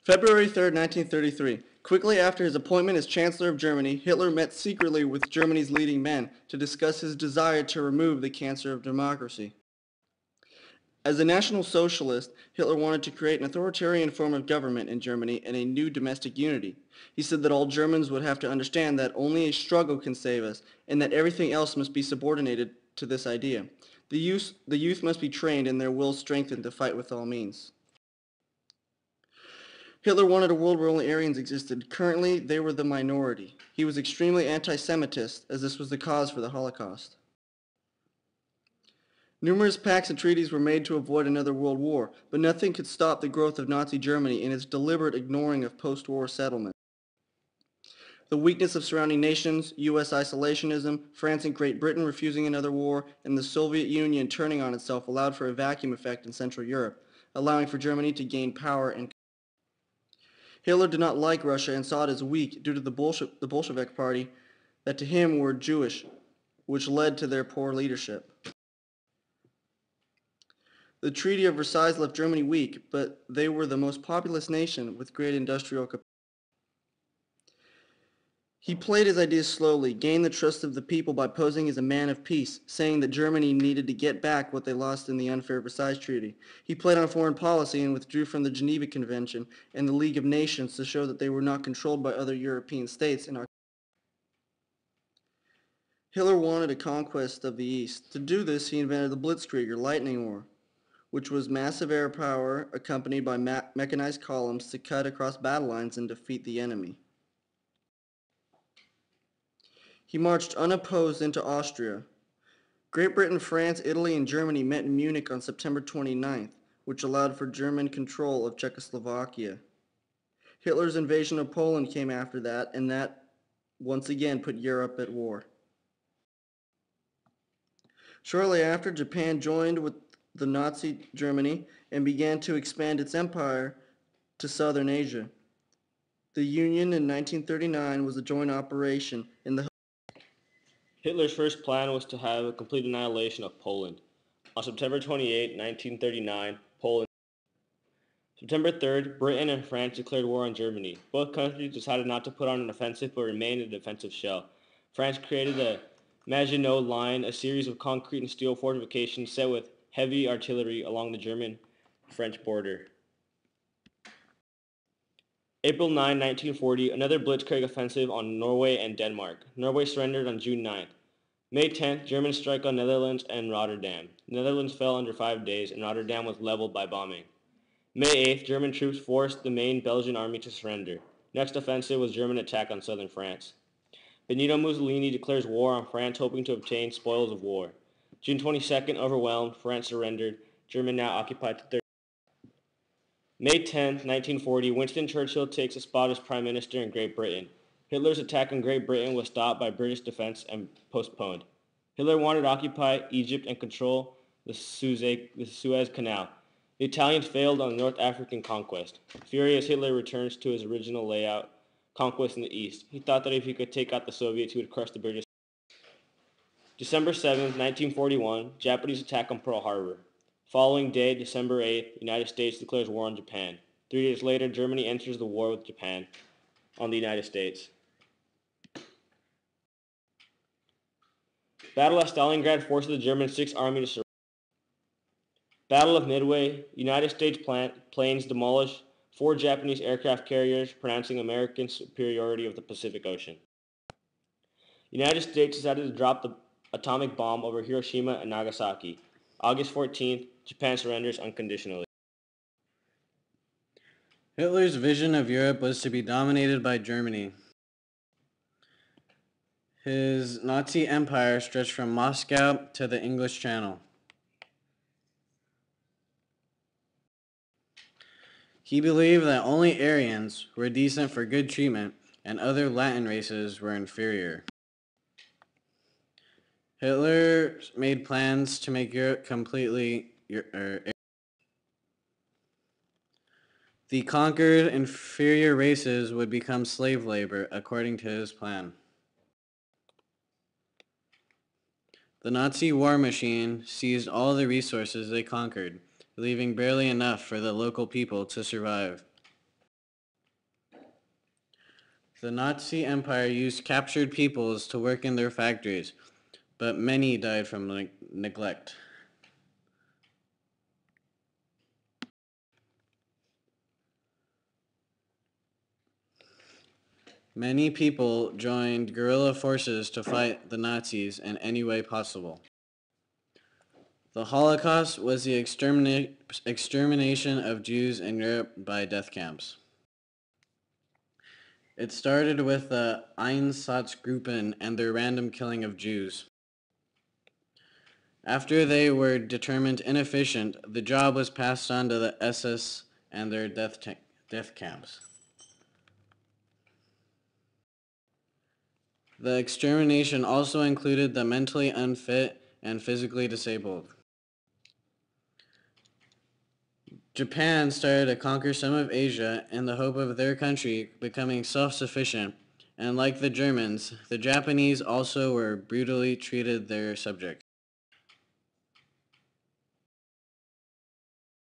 February 3rd, 1933. Quickly after his appointment as Chancellor of Germany, Hitler met secretly with Germany's leading men to discuss his desire to remove the cancer of democracy. As a National Socialist, Hitler wanted to create an authoritarian form of government in Germany and a new domestic unity. He said that all Germans would have to understand that only a struggle can save us, and that everything else must be subordinated to this idea. The youth must be trained and their will strengthened to fight with all means. Hitler wanted a world where only Aryans existed. Currently, they were the minority. He was extremely anti-Semitist, as this was the cause for the Holocaust. Numerous pacts and treaties were made to avoid another world war, but nothing could stop the growth of Nazi Germany in its deliberate ignoring of post-war settlement. The weakness of surrounding nations, U.S. isolationism, France and Great Britain refusing another war, and the Soviet Union turning on itself allowed for a vacuum effect in Central Europe, allowing for Germany to gain power and Hitler did not like Russia and saw it as weak due to the Bolshevik party that to him were Jewish, which led to their poor leadership. The Treaty of Versailles left Germany weak, but they were the most populous nation with great industrial capacity. He played his ideas slowly, gained the trust of the people by posing as a man of peace, saying that Germany needed to get back what they lost in the unfair Versailles Treaty. He played on foreign policy and withdrew from the Geneva Convention and the League of Nations to show that they were not controlled by other European states. Hitler wanted a conquest of the East. To do this, he invented the Blitzkrieg, or lightning war, which was massive air power accompanied by mechanized columns to cut across battle lines and defeat the enemy. He marched unopposed into Austria. Great Britain, France, Italy, and Germany met in Munich on September 29th, which allowed for German control of Czechoslovakia. Hitler's invasion of Poland came after that, and that once again put Europe at war. Shortly after, Japan joined with the Nazi Germany and began to expand its empire to southern Asia. The Union in 1939 was a joint operation in the Hitler's first plan was to have a complete annihilation of Poland. On September 28, 1939, Poland. September 3rd, Britain and France declared war on Germany. Both countries decided not to put on an offensive but remained in a defensive shell. France created the Maginot Line, a series of concrete and steel fortifications set with heavy artillery along the German-French border. April 9, 1940, another Blitzkrieg offensive on Norway and Denmark. Norway surrendered on June 9th. May 10th, German strike on Netherlands and Rotterdam. The Netherlands fell under 5 days, and Rotterdam was leveled by bombing. May 8th, German troops forced the main Belgian army to surrender. Next offensive was German attack on southern France. Benito Mussolini declares war on France, hoping to obtain spoils of war. June 22nd, overwhelmed, France surrendered. Germany now occupied the third. May 10, 1940, Winston Churchill takes a spot as Prime Minister in Great Britain. Hitler's attack on Great Britain was stopped by British defense and postponed. Hitler wanted to occupy Egypt and control the Suez Canal. The Italians failed on the North African conquest. Furious, Hitler returns to his original layout, conquest in the East. He thought that if he could take out the Soviets, he would crush the British. December 7, 1941, Japanese attack on Pearl Harbor. Following day, December 8th, United States declares war on Japan. 3 days later, Germany enters the war with Japan on the United States. Battle of Stalingrad forces the German Sixth Army to surrender. Battle of Midway, United States planes demolish 4 Japanese aircraft carriers, pronouncing American superiority of the Pacific Ocean. United States decided to drop the atomic bomb over Hiroshima and Nagasaki. August 14th, Japan surrenders unconditionally. Hitler's vision of Europe was to be dominated by Germany. His Nazi empire stretched from Moscow to the English Channel. He believed that only Aryans were decent for good treatment and other Latin races were inferior. Hitler made plans to make Europe completely the conquered inferior races would become slave labor according to his plan. The Nazi war machine seized all the resources they conquered, leaving barely enough for the local people to survive. The Nazi Empire used captured peoples to work in their factories, but many died from neglect. Many people joined guerrilla forces to fight the Nazis in any way possible. The Holocaust was the extermination of Jews in Europe by death camps. It started with the Einsatzgruppen and their random killing of Jews. After they were determined inefficient, the job was passed on to the SS and their death camps. The extermination also included the mentally unfit and physically disabled. Japan started to conquer some of Asia in the hope of their country becoming self-sufficient, and like the Germans, the Japanese also were brutally treated their subjects.